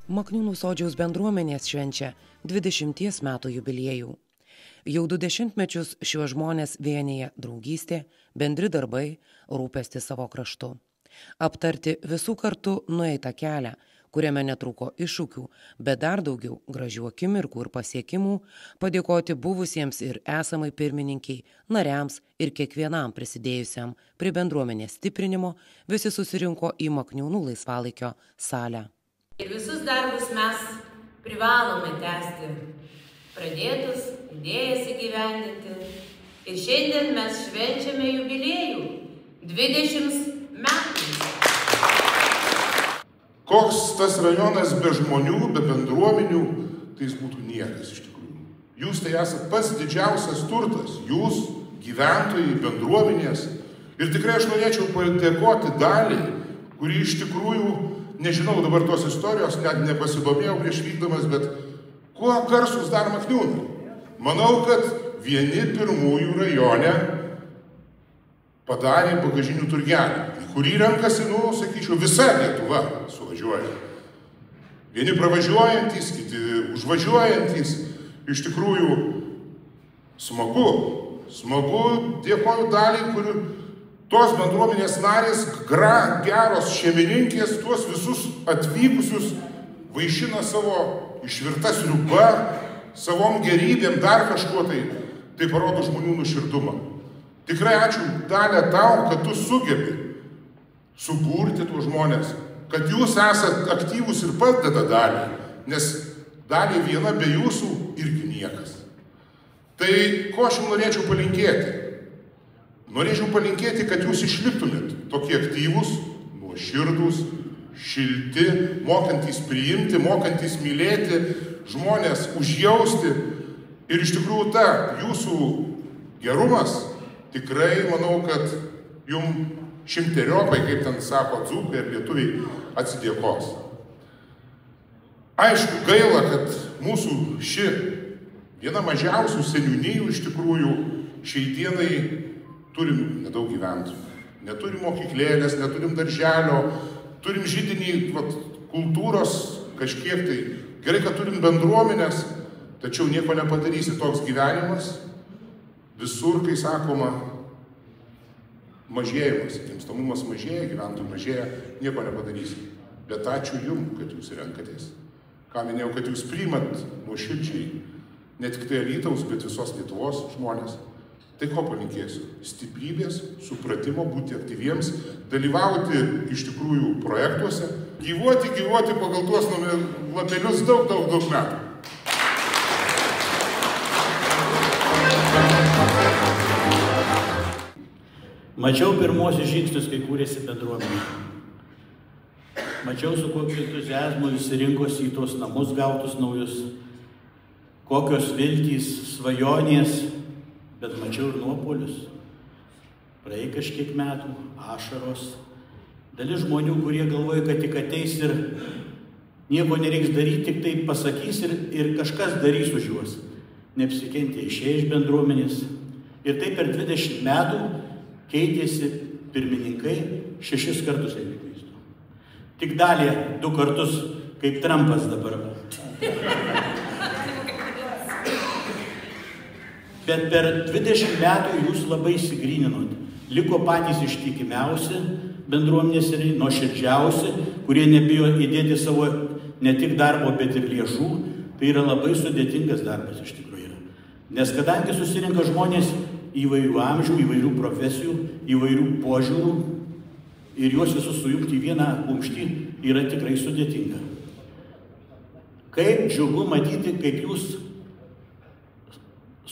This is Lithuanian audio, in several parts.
Makniūnų Sodžiaus bendruomenės švenčia 20 metų jubiliejų. Jau 20 mečius šiuos žmonės vienija draugystė, bendri darbai, rūpestis savo kraštu. Aptarti visų kartu nueitą kelią, kuriame netrūko iššūkių, bet dar daugiau gražių akimirkų ir pasiekimų, padėkoti buvusiems ir esamai pirmininkiai, nariams ir kiekvienam prisidėjusiam prie bendruomenės stiprinimo, visi susirinko į Makniūnų laisvalaikio salę. Ir visus darbus mes privalome tęsti, pradėtus, idėjas įgyvendinti. Ir šiandien mes švenčiame jubiliejų 20 metų. Koks tas rajonas be žmonių, be bendruomenių, tai jis būtų niekas iš tikrųjų. Jūs tai esate pats didžiausias turtas, jūs, gyventojai, bendruomenės. Ir tikrai aš norėčiau padėkoti Daliai, kuri iš tikrųjų, nežinau dabar tos istorijos, net nepasidomėjau prieš vykdamas, bet kuo garsus dar Makniūnai? Manau, kad vieni pirmųjų rajone padarė bagažinių turgelį, į kurį renkasi, sakyčiau, visa Lietuva suvažiuoja. Vieni pravažiuojantys, kiti užvažiuojantys. Iš tikrųjų, smagu, dėkoju Daliai, kurių tos bendruomenės narės, geros šeimininkės, tuos visus atvykusius vaišina savo išvirta sriuba, savom gerybėm, dar kažkuo tai parodo žmonių nuoširdumą. Tikrai ačiū, Dalia, tau, kad tu sugebi suburti tuos žmonės, kad jūs esat aktyvūs ir padeda Daliai, nes Dalia viena be jūsų irgi niekas. Tai ko aš jums norėčiau palinkėti? Norėčiau palinkėti, kad jūs išliktumėt tokie aktyvūs, nuoširdūs, šilti, mokantys priimti, mokantys mylėti, žmonės užjausti. Ir iš tikrųjų jūsų gerumas tikrai, manau, kad jums šimteriopai, kaip ten sako dzūkai ir lietuviai, atsidėkos. Aišku, gaila, kad mūsų ši viena mažiausių seniūnijų iš tikrųjų šiai dienai turim nedaug gyventojų. Neturim mokyklėlės, neturim darželio, turim židinį kultūros kažkiek tai. Gerai, kad turim bendruomenės, tačiau nieko nepadarysi, toks gyvenimas. Visur, kai sakoma, mažėjimas, gimstamumas mažėja, gyventojų mažėja, nieko nepadarysi. Bet ačiū jums, kad jūs renkatės. Ką minėjau, kad jūs priimat nuoširdžiai, ne tik tai Alytaus, bet visos Lietuvos žmonės. Tai ko palinkėsiu? Stiprybės, supratimo, būti aktyviems, dalyvauti iš tikrųjų projektuose, gyvuoti pagal tuos lapelius daug metų. Mačiau pirmosius žingsnius, kai kūrėsi bendruomenė. Mačiau, su kokiu entuziazmu visi rinkosi į tuos namus gautus naujus, kokios viltys, svajonės, bet mačiau ir nuopuolius. Praėjo kažkiek metų, ašaros. Dalis žmonių, kurie galvoja, kad tik ateis ir nieko nereiks daryti, tik tai pasakys ir kažkas darys už juos. Neapsikentė, išėjo iš bendruomenės. Ir taip per 20 metų keitėsi pirmininkai 6 kartus, jeigu neklystu. Tik Dalia 2 kartus, kaip Trumpas dabar. Bet per 20 metų jūs labai įsigryninot. Liko patys ištikimiausi bendruomenės ir nuoširdžiausi, kurie nebijo įdėti savo ne tik darbo, bet ir lėšų. Tai yra labai sudėtingas darbas iš tikrųjų. Nes kadangi susirinka žmonės įvairių amžių, įvairių profesijų, įvairių požiūrų ir juos visus sujungti į vieną kumštį yra tikrai sudėtinga. Kaip džiugu matyti, kaip jūs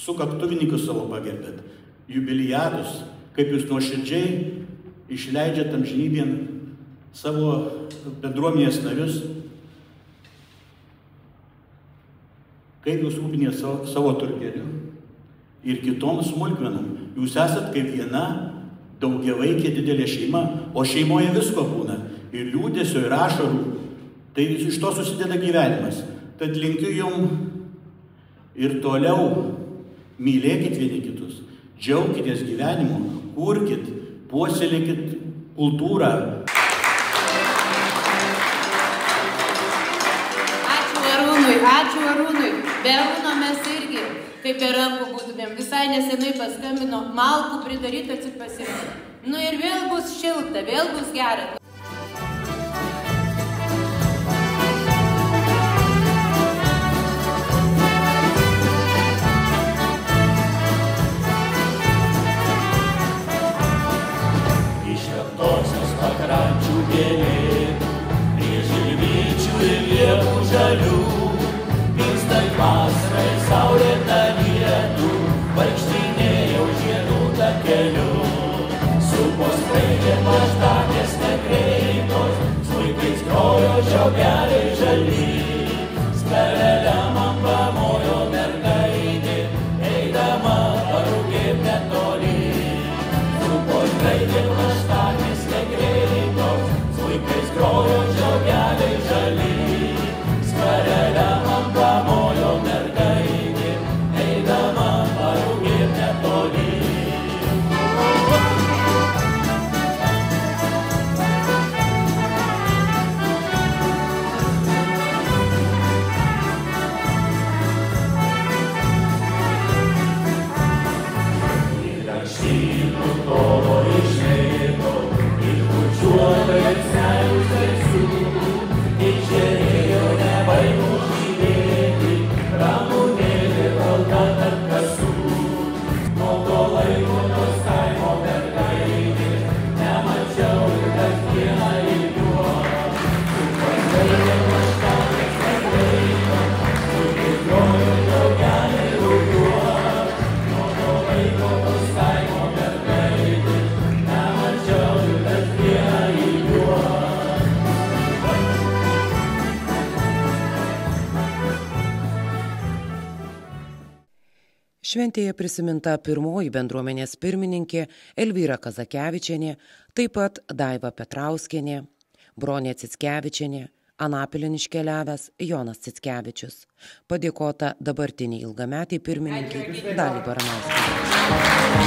sukaktuvininkus savo pagerbėt, jubiliatus, kaip jūs nuoširdžiai išleidžiat amžinybėn savo bendruomenės narius, kaip jūs rūpinės savo turgeliu ir kitom smulkmenom. Jūs esat kaip viena daugiavaikė didelė šeima, o šeimoje visko būna. Ir liūdesio, ir ašarų. Tai iš to susideda gyvenimas. Tad linkiu jums ir toliau mylėkit vieni kitus, džiaukitės gyvenimu, kurkit, puoselėkit kultūrą. ačiū Arūnui. Be Arūno mes irgi, kaip be rankų būtumėm. Visai nesenai paskambino, malkų pridaryt atsipasirinkti. Nu ir vėl bus šilta, vėl bus gera. Pakrančių gėlėtų, prie žilvyčių ir liepų žalių, vykstant vasarai saulėtą lietų, vaikštinėjau žiedų takeliu. Supos skraidė plaštakės nekreiptos, smuikais grojo žiogeliai žali. Skarelę man pamojo mergaitė, eidama parūgėm netoli. Supos skraidė plaštakės nekreiptos, smuikais grojo žiogeliai žali. Skarelę man pamojo mergaitė, eidama parūgėm netoli. Šventėje prisiminta pirmoji bendruomenės pirmininkė Elvyra Kazakevičienė, taip pat Daiva Petrauskienė, Bronė Cickevičienė, Anapilin iškeliavęs Jonas Cickevičius. Padėkota dabartiniai ilgametiai pirmininkai Daliai Baranauskienei.